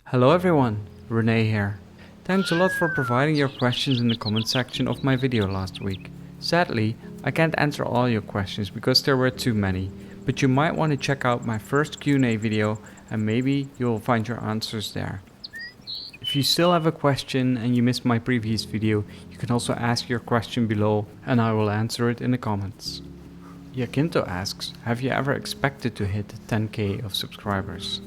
Hello everyone, Renee here. Thanks a lot for providing your questions in the comment section of my video last week. Sadly, I can't answer all your questions because there were too many, but you might want to check out my first Q&A video and maybe you'll find your answers there. If you still have a question and you missed my previous video, you can also ask your question below and I will answer it in the comments. Yakinto asks, have you ever expected to hit 10k of subscribers?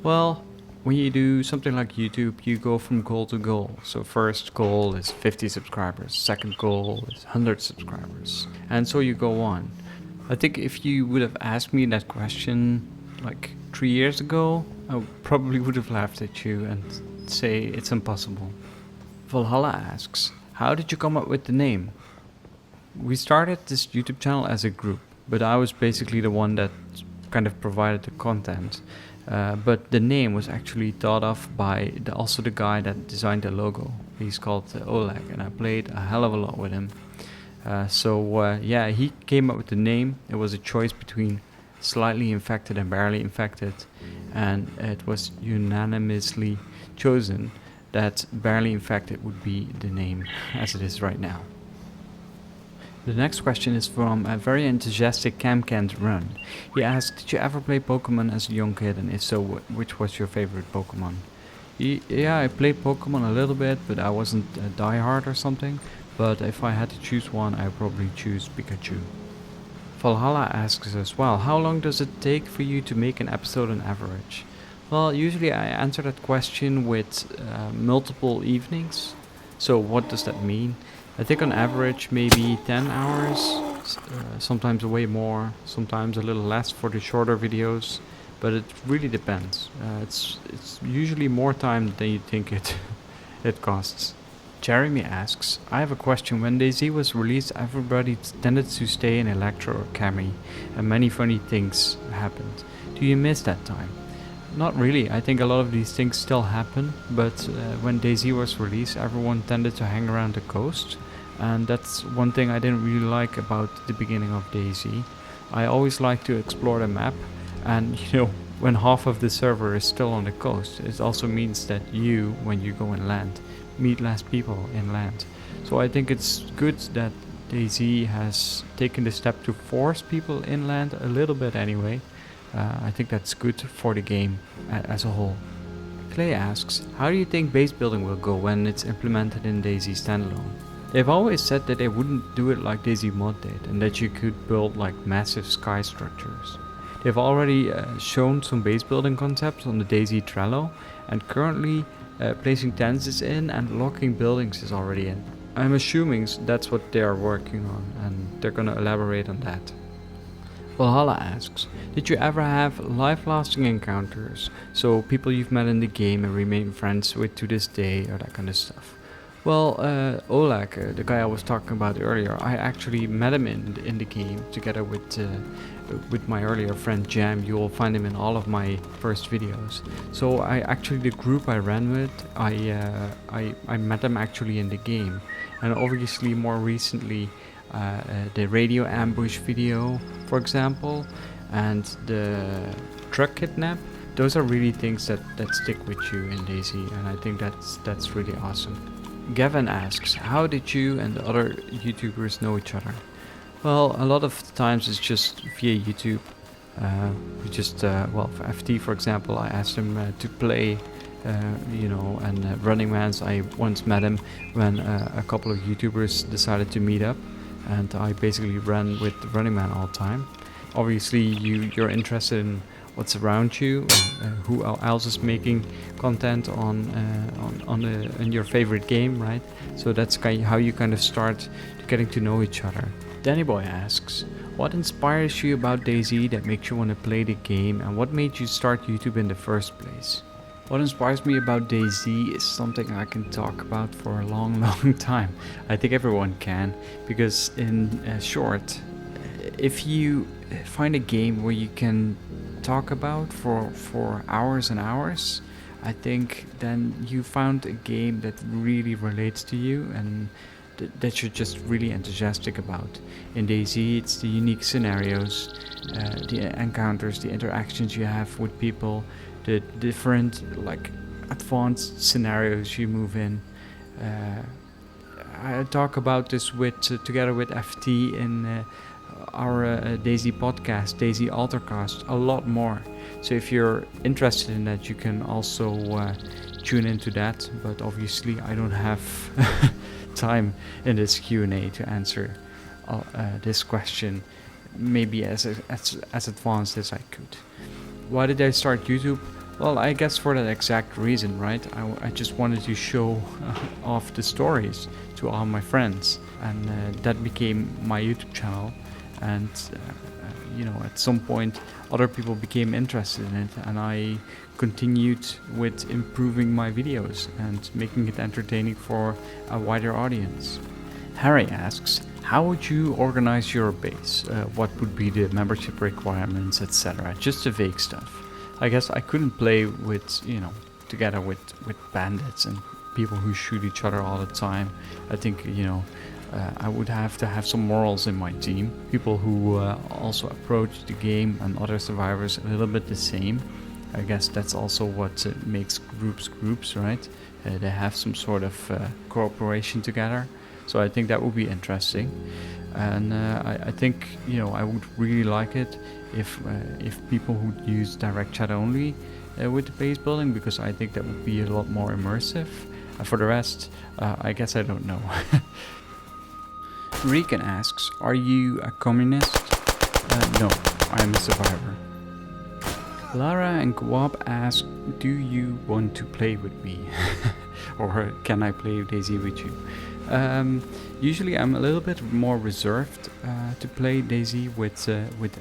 Well, when you do something like YouTube, you go from goal to goal. So first goal is 50 subscribers, second goal is 100 subscribers, and so you go on. I think if you would have asked me that question like 3 years ago, I probably would have laughed at you and say it's impossible. Valhalla asks, how did you come up with the name? We started this YouTube channel as a group, but I was basically the one that kind of provided the content. But the name was actually thought of by also the guy that designed the logo. He's called Oleg, and I played a hell of a lot with him. Yeah, he came up with the name. It was a choice between slightly infected and barely infected, and it was unanimously chosen that barely infected would be the name as it is right now. The next question is from a very enthusiastic Camcant Run. He asked, did you ever play Pokemon as a young kid, and if so, which was your favorite Pokemon? Yeah, I played Pokemon a little bit, but I wasn't a diehard or something. But if I had to choose one, I'd probably choose Pikachu. Valhalla asks as well, how long does it take for you to make an episode on average? Well, usually I answer that question with multiple evenings. So what does that mean? I think on average maybe 10 hours, sometimes way more, sometimes a little less for the shorter videos, but it really depends. It's usually more time than you think it costs. Jeremy asks, I have a question. When DayZ was released, everybody tended to stay in Electro or Cami, and many funny things happened. Do you miss that time? Not really. I think a lot of these things still happen, but when DayZ was released, everyone tended to hang around the coast. And that's one thing I didn't really like about the beginning of DayZ. I always like to explore the map, and when half of the server is still on the coast, it also means that you, when you go inland, meet less people inland. So I think it's good that DayZ has taken the step to force people inland a little bit anyway. I think that's good for the game as a whole. Clay asks, how do you think base building will go when it's implemented in DayZ standalone? They've always said that they wouldn't do it like DayZ mod did, and that you could build like massive sky structures. They've already shown some base building concepts on the DayZ Trello, and currently placing tents is in and locking buildings is already in. I'm assuming that's what they are working on, and they're gonna elaborate on that. Valhalla asks, did you ever have life-lasting encounters? So people you've met in the game and remain friends with to this day, or that kind of stuff. Well, Oleg, the guy I was talking about earlier, I actually met him in the game together with my earlier friend Jam. You will find him in all of my first videos. So the group I ran with, I met them actually in the game, and obviously more recently the radio ambush video, for example, and the truck kidnap. Those are really things that stick with you in DayZ, and I think that's really awesome. Gavin asks, how did you and the other YouTubers know each other? Well, a lot of times it's just via YouTube. For FT, for example, I asked him to play, and Running Man's, I once met him when a couple of YouTubers decided to meet up, and I basically ran with Running Man all the time. Obviously, you're interested in what's around you, who else is making content in your favorite game, right? So that's how you kind of start getting to know each other. Danny Boy asks, what inspires you about DayZ that makes you want to play the game, and what made you start YouTube in the first place? What inspires me about DayZ is something I can talk about for a long, long time. I think everyone can, because in short, if you find a game where you can talk about for hours and hours, I think then you found a game that really relates to you and that you're just really enthusiastic about. In DayZ, it's the unique scenarios, the encounters, the interactions you have with people, the different advanced scenarios you move in. I talk about this together with FT in our DayZ podcast, DayZ Altercast, a lot more. So if you're interested in that, you can also tune into that. But obviously, I don't have time in this Q&A to answer this question, maybe as advanced as I could. Why did I start YouTube? Well, I guess for that exact reason, right? I just wanted to show off the stories to all my friends, and that became my YouTube channel. And at some point other people became interested in it, and I continued with improving my videos and making it entertaining for a wider audience. Harry asks, how would you organize your base? What would be the membership requirements, etc.? Just the vague stuff. I guess I couldn't play with, together with bandits and people who shoot each other all the time. I think, I would have to have some morals in my team. People who also approach the game and other survivors a little bit the same. I guess that's also what makes groups, right? They have some sort of cooperation together. So I think that would be interesting. And I think, I would really like it if people would use direct chat only with the base building, because I think that would be a lot more immersive. For the rest, I guess I don't know. Regan asks, are you a communist? No, I am a survivor. Lara and Gwab ask, do you want to play with me? Or can I play DayZ with you? Usually I'm a little bit more reserved to play DayZ with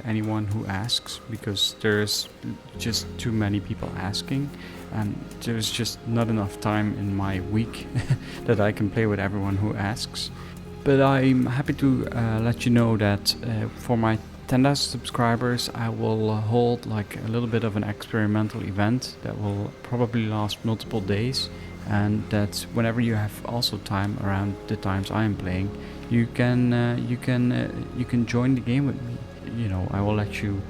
anyone who asks, because there's just too many people asking, and there's just not enough time in my week that I can play with everyone who asks. But I'm happy to let you know that for my 10,000 subscribers I will hold like a little bit of an experimental event that will probably last multiple days, and that whenever you have also time around the times I am playing, you can join the game with me. I will let you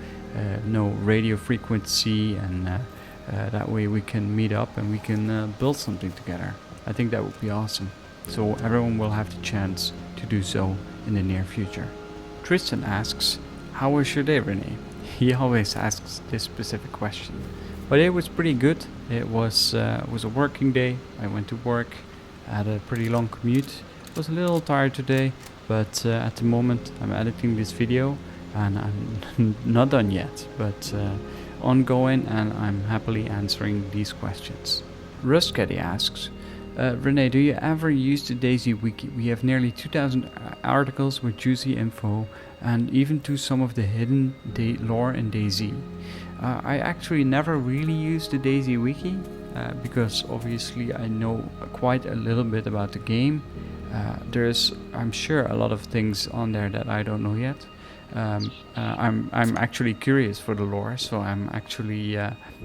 know radio frequency, and that way we can meet up and we can build something together. I think that would be awesome. So everyone will have the chance to do so in the near future. Tristan asks, how was your day, Renee? He always asks this specific question. My day was pretty good. It was a working day. I went to work, had a pretty long commute. Was a little tired today, but at the moment I'm editing this video and I'm not done yet, but ongoing, and I'm happily answering these questions. Rustcaddy asks, Renee, do you ever use the DayZ wiki? We have nearly 2,000 articles with juicy info, and even to some of the hidden lore in DayZ. I actually never really used the DayZ wiki, because obviously I know quite a little bit about the game. There's, I'm sure, a lot of things on there that I don't know yet. I'm actually curious for the lore, so I'm actually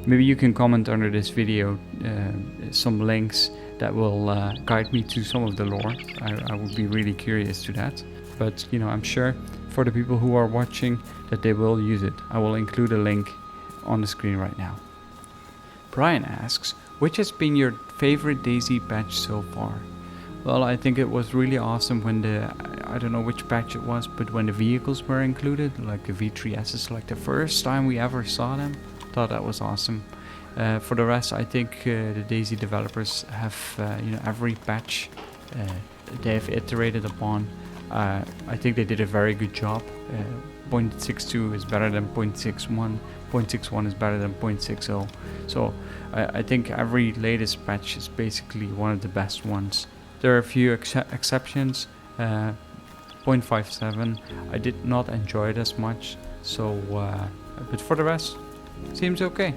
maybe you can comment under this video some links that will guide me to some of the lore. I would be really curious to that. But I'm sure for the people who are watching that they will use it. I will include a link on the screen right now. Brian asks, which has been your favorite DayZ patch so far? Well, I think it was really awesome when I don't know which patch it was, but when the vehicles were included, like the V3S's, like the first time we ever saw them, thought that was awesome. For the rest, I think the DayZ developers have, every patch they have iterated upon. I think they did a very good job. 0.62 is better than 0.61. 0.61 is better than 0.60. So I think every latest patch is basically one of the best ones. There are a few exceptions. 0.57, I did not enjoy it as much. So, but for the rest, seems okay.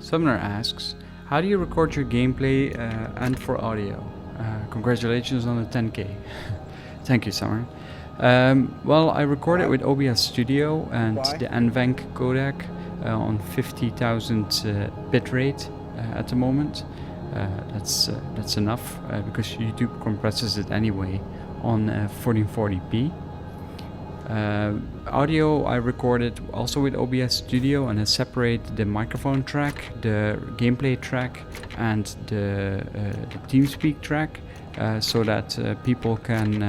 Sumner asks, how do you record your gameplay and for audio? Congratulations on the 10k. Thank you, Summer. Well, I record it with OBS Studio and the NVENC codec on 50,000 bitrate at the moment. That's enough because YouTube compresses it anyway on 1440p. Audio I recorded also with OBS Studio, and I separate the microphone track, the gameplay track, and the TeamSpeak track, so that people can,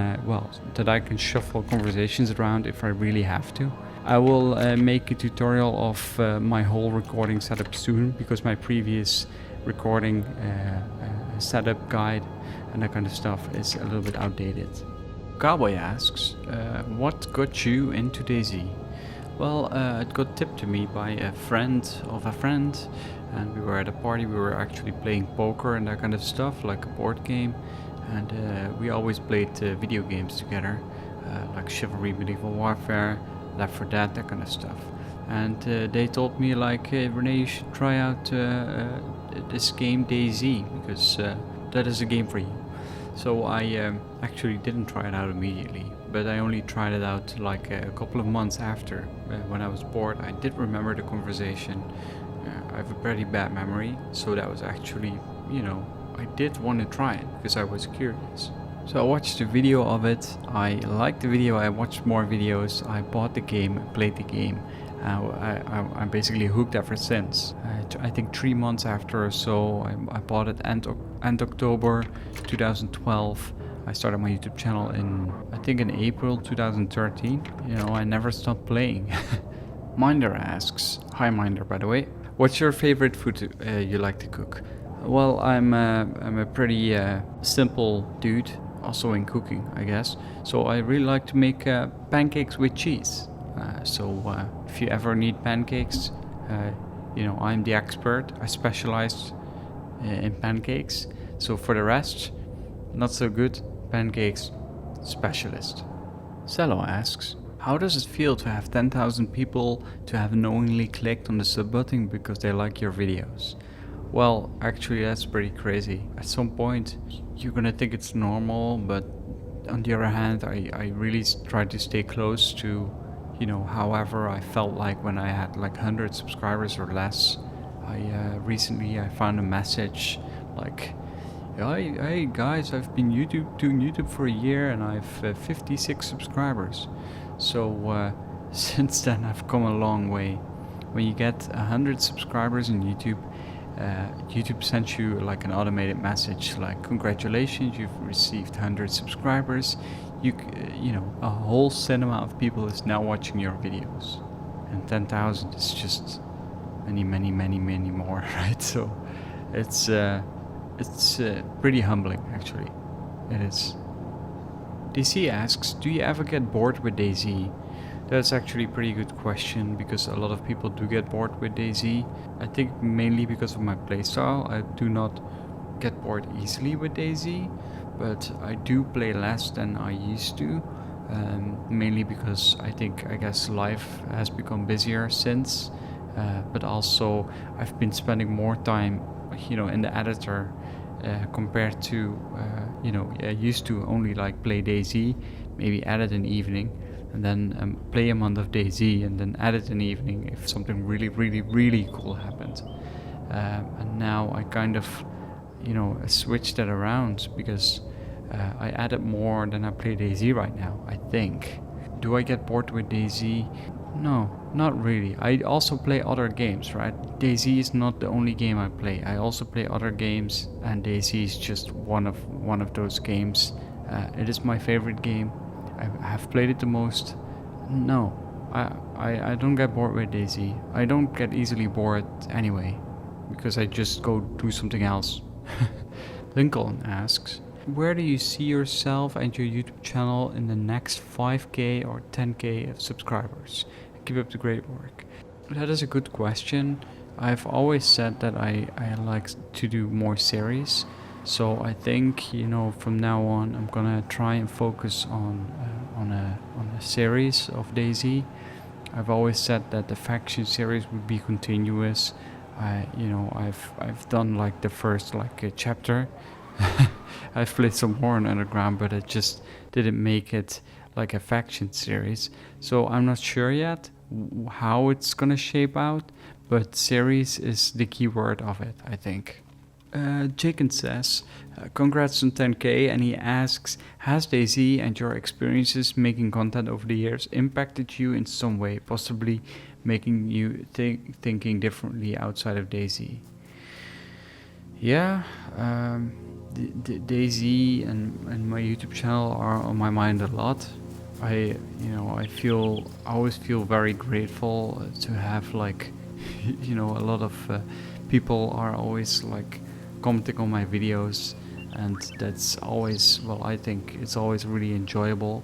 that I can shuffle conversations around if I really have to. I will make a tutorial of my whole recording setup soon, because my previous recording setup guide and that kind of stuff is a little bit outdated. Cowboy asks, what got you into DayZ? Well, it got tipped to me by a friend of a friend, and we were at a party. We were actually playing poker and that kind of stuff, like a board game, and we always played video games together, like Chivalry, Medieval Warfare, Left 4 Dead, that kind of stuff. And they told me, like, hey Renee, you should try out this game DayZ, because that is a game for you. So I actually didn't try it out immediately, but I only tried it out like a couple of months after. When I was bored, I did remember the conversation. I have a pretty bad memory, so that was actually, I did want to try it because I was curious. So I watched a video of it, I liked the video, I watched more videos, I bought the game, played the game. I'm basically hooked ever since. I think 3 months after or so, I bought it end October 2012. I started my YouTube channel in April 2013. I never stopped playing. Minder asks, hi Minder by the way, what's your favorite food you like to cook? Well, I'm a pretty simple dude, also in cooking I guess. So I really like to make pancakes with cheese. So if you ever need pancakes, I'm the expert. I specialize in pancakes. So for the rest, not so good, pancakes specialist. Cello asks, how does it feel to have 10,000 people to have knowingly clicked on the sub button because they like your videos? Well, actually that's pretty crazy. At some point you're gonna think it's normal, but on the other hand, I really try to stay close to however I felt like when I had like 100 subscribers or less. Recently I found a message like, hey guys, I've been doing YouTube for a year and I've 56 subscribers. So since then I've come a long way. When you get 100 subscribers in YouTube, YouTube sends you like an automated message like, congratulations, you've received 100 subscribers. A whole cinema of people is now watching your videos, and 10,000 is just many more, right? So it's pretty humbling, actually. It is. DayZ asks, do you ever get bored with DayZ? That's actually a pretty good question, because a lot of people do get bored with DayZ. I think mainly because of my playstyle. I do not get bored easily with DayZ, but I do play less than I used to, mainly because I guess life has become busier since, but also I've been spending more time, in the editor compared to, I used to only like play DayZ, maybe edit an evening, and then play a month of DayZ, and then edit an evening if something really cool happened. And now I kind of, switched that around, because I edit more than I play DayZ right now, I think. Do I get bored with DayZ? No, not really. I also play other games, right? DayZ is not the only game I play. I also play other games, and DayZ is just one of those games. It is my favorite game. I have played it the most. No, I don't get bored with DayZ. I don't get easily bored anyway, because I just go do something else. Lincoln asks, where do you see yourself and your YouTube channel in the next 5k or 10k of subscribers? Keep up the great work. That is a good question. I've always said that I like to do more series. So I think, from now on I'm gonna try and focus on a series of DayZ. I've always said that the faction series would be continuous. I've done like the first chapter. I've played some more on Underground, but it just didn't make it like a faction series. So I'm not sure yet how it's gonna shape out, but series is the key word of it, I think. Jacob says, congrats on 10k, and he asks, has DayZ and your experiences making content over the years impacted you in some way, possibly making you thinking differently outside of DayZ? Yeah, DayZ and my YouTube channel are on my mind a lot. I always feel very grateful to have like, a lot of people are always like commenting on my videos, and that's always, well, I think it's always really enjoyable.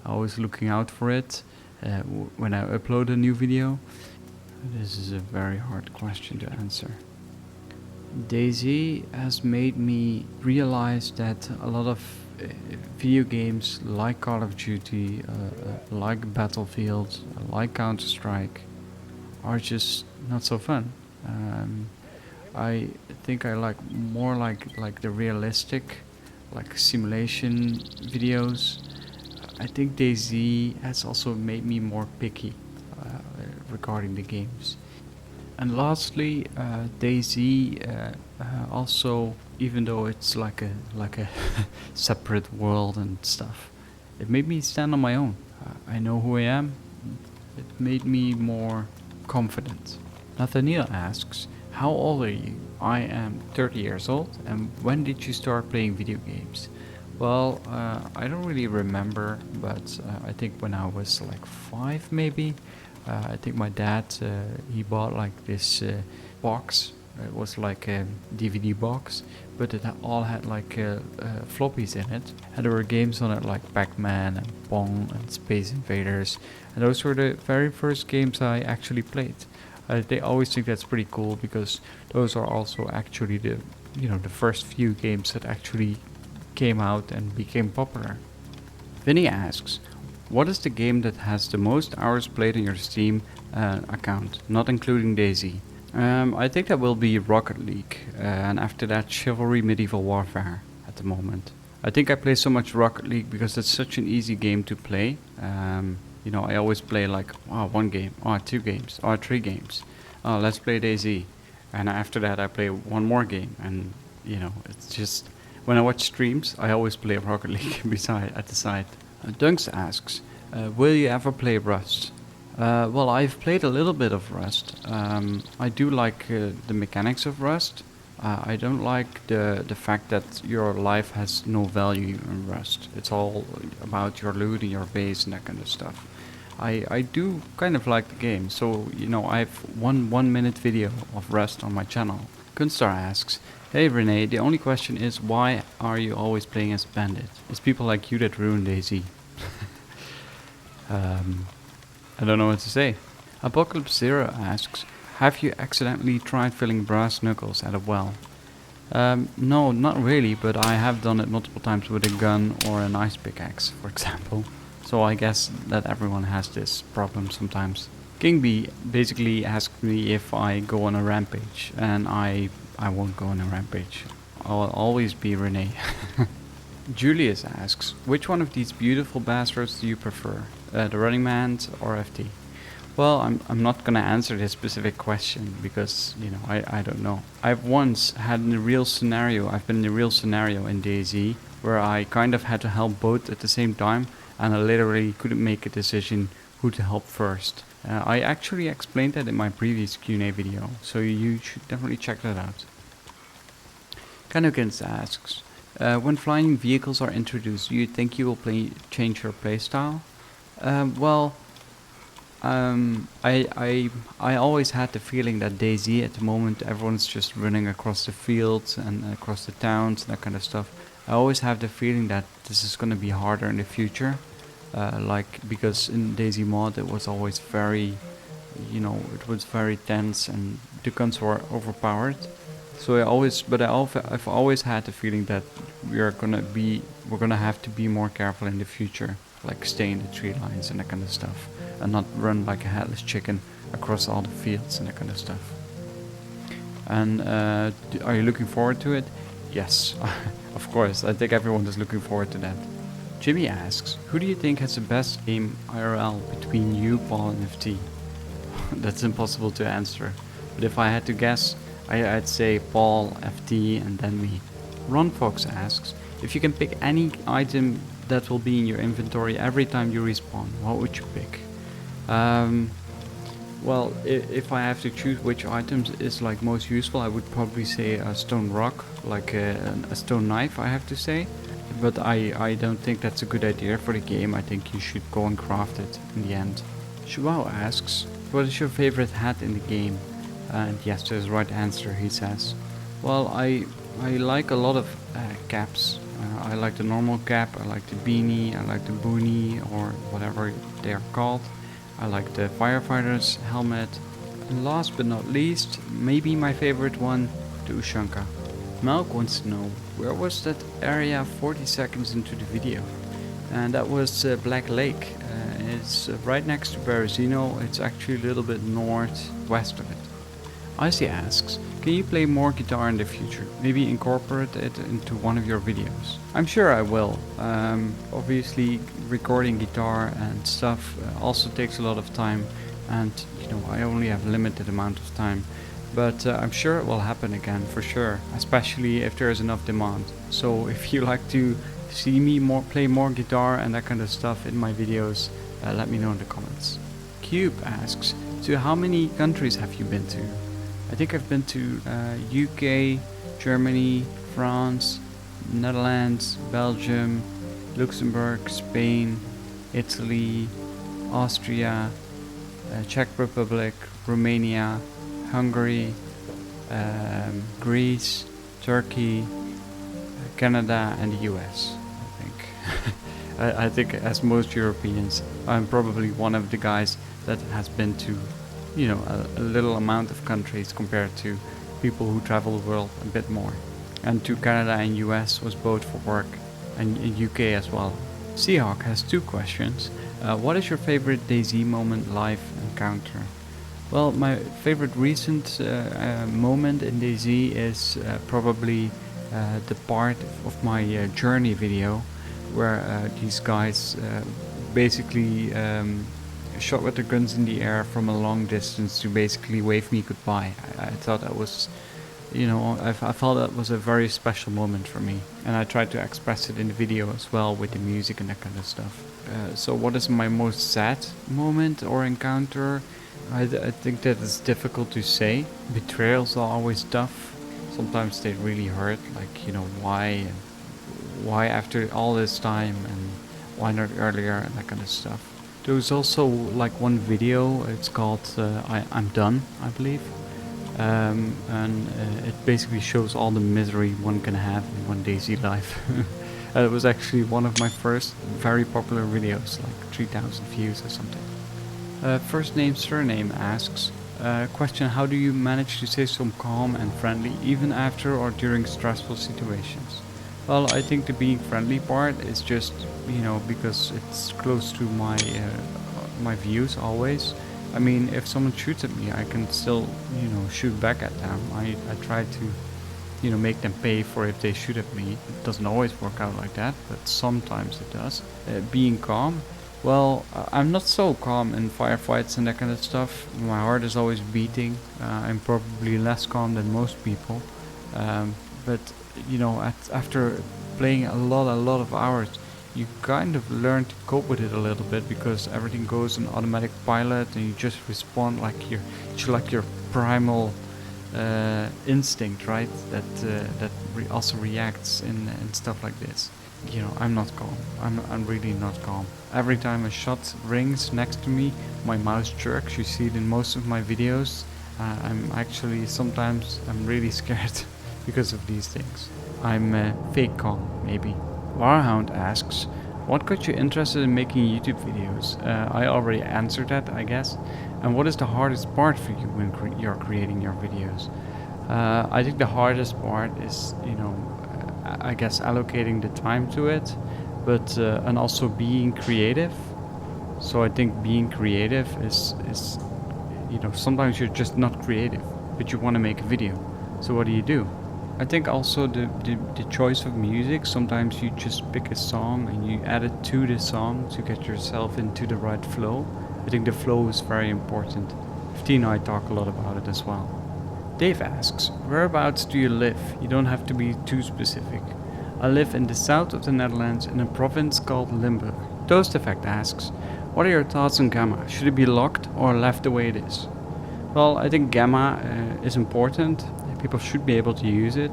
Always looking out for it when I upload a new video. This is a very hard question to answer. DayZ has made me realize that a lot of video games like Call of Duty, like Battlefield, like Counter-Strike are just not so fun. I think I like more like the realistic, like simulation videos. I think DayZ has also made me more picky regarding the games. And lastly, DayZ also, even though it's like a separate world and stuff, it made me stand on my own. I know who I am. It made me more confident. Nathaniel asks, how old are you? I am 30 years old, and when did you start playing video games? Well, I don't really remember, but I think when I was like 5 maybe. I think my dad, he bought like this box. It was like a DVD box, but it all had like floppies in it. And there were games on it like Pac-Man and Pong and Space Invaders. And those were the very first games I actually played. They always think that's pretty cool because those are also actually the first few games that actually came out and became popular. Vinny asks, what is the game that has the most hours played on your Steam account, not including DayZ? I think that will be Rocket League, and after that Chivalry Medieval Warfare at the moment. I think I play so much Rocket League because it's such an easy game to play. I always play like, one game, 2 games, 3 games. Let's play DayZ. And after that I play one more game, and it's just, when I watch streams I always play Rocket League at the side. Dunks asks, will you ever play Rust? Well, I've played a little bit of Rust. I do like the mechanics of Rust. I don't like the fact that your life has no value in Rust. It's all about your loot and your base and that kind of stuff. I do kind of like the game, so I have one 1-minute video of Rust on my channel. Kunstar asks, hey Renee, the only question is, why are you always playing as Bandit? It's people like you that ruin DayZ. I don't know what to say. Apocalypse Zero asks, have you accidentally tried filling brass knuckles at a well? No, not really, but I have done it multiple times with a gun or an ice pickaxe, for example. So I guess that everyone has this problem sometimes. King B basically asked me if I go on a rampage, and I won't go on a rampage. I'll always be Renee. Julius asks, which one of these beautiful bastards do you prefer? The Running Man or FT? Well, I'm not gonna answer this specific question because, I don't know. I've once had I've been in a real scenario in DayZ where I kind of had to help both at the same time, and I literally couldn't make a decision who to help first. I actually explained that in my previous Q&A video, so you should definitely check that out. Kanukins asks, when flying vehicles are introduced, do you think you will change your playstyle? I always had the feeling that DayZ at the moment, everyone's just running across the fields and across the towns and that kind of stuff. I always have the feeling that this is going to be harder in the future. Because in DayZ mod it was always very, it was very tense and the guns were overpowered. So I've always had the feeling that we're gonna have to be more careful in the future, like stay in the tree lines and that kind of stuff, and not run like a headless chicken across all the fields and that kind of stuff. And are you looking forward to it? Yes, of course. I think everyone is looking forward to that. Jimmy asks, who do you think has the best game IRL between you, Paul, and FT? That's impossible to answer. But if I had to guess, I'd say Paul, FT, and then me. Ron Fox asks, if you can pick any item that will be in your inventory every time you respawn, what would you pick? Well, if I have to choose which items is like most useful, I would probably say a stone rock, like a stone knife, I have to say. But I don't think that's a good idea for the game. I think you should go and craft it in the end. Shuao asks, what is your favorite hat in the game? And yes, there's the right answer, he says. Well, I like a lot of caps. I like the normal cap, I like the beanie, I like the boonie, or whatever they are called. I like the firefighter's helmet. And last but not least, maybe my favorite one, the Ushanka. Malk wants to know, where was that area 40 seconds into the video? And that was Black Lake. It's right next to Berezino. It's actually a little bit northwest of it. Icy asks, can you play more guitar in the future? Maybe incorporate it into one of your videos? I'm sure I will. Obviously recording guitar and stuff also takes a lot of time, and I only have a limited amount of time. But I'm sure it will happen again for sure, especially if there is enough demand. So if you like to see me play more guitar and that kind of stuff in my videos, let me know in the comments. Cube asks, to how many countries have you been to? I think I've been to UK, Germany, France, Netherlands, Belgium, Luxembourg, Spain, Italy, Austria, Czech Republic, Romania, Hungary, Greece, Turkey, Canada, and the US, I think. I think as most Europeans, I'm probably one of the guys that has been to a little amount of countries compared to people who travel the world a bit more. And to Canada and US was both for work, and UK as well. Seahawk has 2 questions. What is your favorite DayZ moment live encounter? Well, my favorite recent moment in DayZ is probably the part of my journey video where these guys basically shot with their guns in the air from a long distance to basically wave me goodbye. I thought that was, I felt that was a very special moment for me, and I tried to express it in the video as well with the music and that kind of stuff. So what is my most sad moment or encounter? I think that it's difficult to say. Betrayals are always tough. Sometimes they really hurt, like why after all this time and why not earlier and that kind of stuff. There was also like one video, it's called I'm Done, I believe. And it basically shows all the misery one can have in one DayZ life. It was actually one of my first very popular videos, like 3,000 views or something. First name surname asks, question, how do you manage to stay so calm and friendly even after or during stressful situations? Well, I think the being friendly part is just, because it's close to my views always. I mean, if someone shoots at me, I can still, shoot back at them. I try to, make them pay for if they shoot at me. It doesn't always work out like that, but sometimes it does. Being calm. Well, I'm not so calm in firefights and that kind of stuff. My heart is always beating. I'm probably less calm than most people. But after playing a lot of hours, you kind of learn to cope with it a little bit, because everything goes on automatic pilot and you just respond like your primal instinct, right? That also reacts in stuff like this. I'm not calm. I'm really not calm. Every time a shot rings next to me, my mouse jerks. You see it in most of my videos. Sometimes I'm really scared because of these things. I'm fake calm, maybe. Warhound asks, what got you interested in making YouTube videos? I already answered that, I guess. And what is the hardest part for you when you're creating your videos? I think the hardest part is, I guess allocating the time to it, but and also being creative. So I think being creative is sometimes you're just not creative, but you want to make a video. So what do? I think also the choice of music. Sometimes you just pick a song and you add it to the song to get yourself into the right flow. I think the flow is very important. 15 and I talk a lot about it as well. Dave asks, whereabouts do you live? You don't have to be too specific. I live in the south of the Netherlands in a province called Limburg. Toast Effect asks, what are your thoughts on Gamma? Should it be locked or left the way it is? Well, I think Gamma is important. People should be able to use it,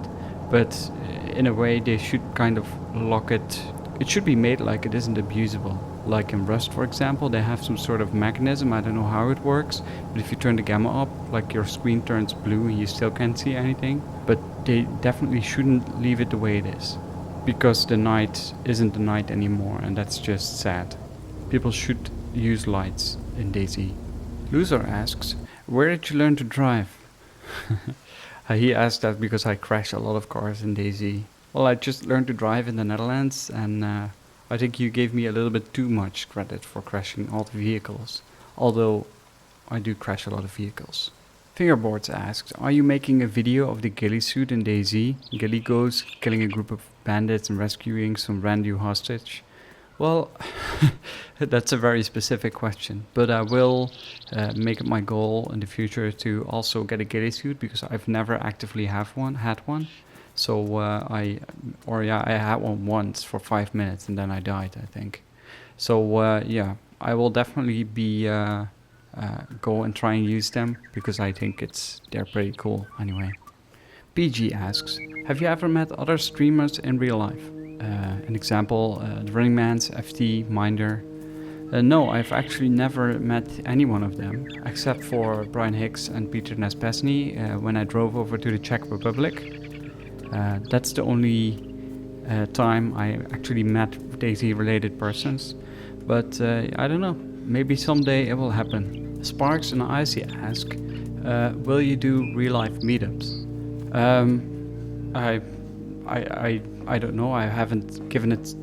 but in a way they should kind of lock it. It should be made like it isn't abusable. Like in Rust, for example, they have some sort of mechanism, I don't know how it works, but if you turn the gamma up, like your screen turns blue and you still can't see anything. But they definitely shouldn't leave it the way it is, because the night isn't the night anymore, and that's just sad. People should use lights in DayZ. Loser asks, where did you learn to drive? He asked that because I crash a lot of cars in DayZ. Well, I just learned to drive in the Netherlands, and I think you gave me a little bit too much credit for crashing all the vehicles, although I do crash a lot of vehicles. Fingerboards asks, are you making a video of the Ghillie Suit in DayZ? Ghillie goes killing a group of bandits and rescuing some random hostage. Well, that's a very specific question, but I will make it my goal in the future to also get a Ghillie Suit, because I've never actively had one. So I had one once for 5 minutes and then I died, I think. So yeah, I will definitely be go and try and use them, because I think they're pretty cool anyway. PG asks, have you ever met other streamers in real life? An example, the Running Man's, FT, Minder. No, I've actually never met any one of them, except for Brian Hicks and Peter Nespesny when I drove over to the Czech Republic. That's the only time I actually met DayZ related persons, but I don't know, maybe someday it will happen. Sparks and Icy ask, will you do real life meetups? I don't know, I haven't given it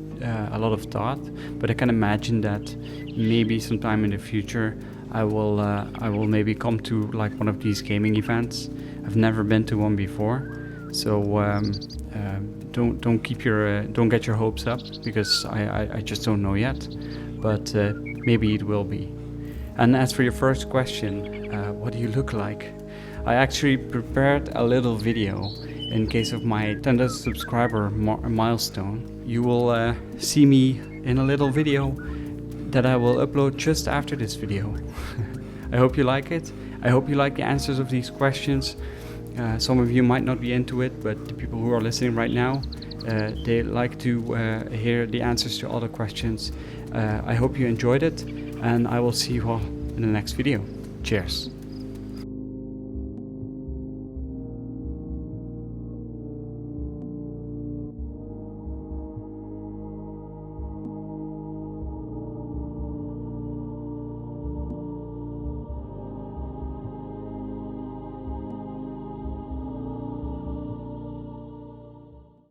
a lot of thought, but I can imagine that maybe sometime in the future I will maybe come to like one of these gaming events. I've never been to one before. So don't get your hopes up, because I just don't know yet, but maybe it will be. And as for your first question, what do you look like? I actually prepared a little video in case of my 10,000 subscriber milestone. You will see me in a little video that I will upload just after this video. I hope you like it. I hope you like the answers of these questions. Some of you might not be into it, but the people who are listening right now, they like to hear the answers to all the questions. I hope you enjoyed it, and I will see you all in the next video. Cheers.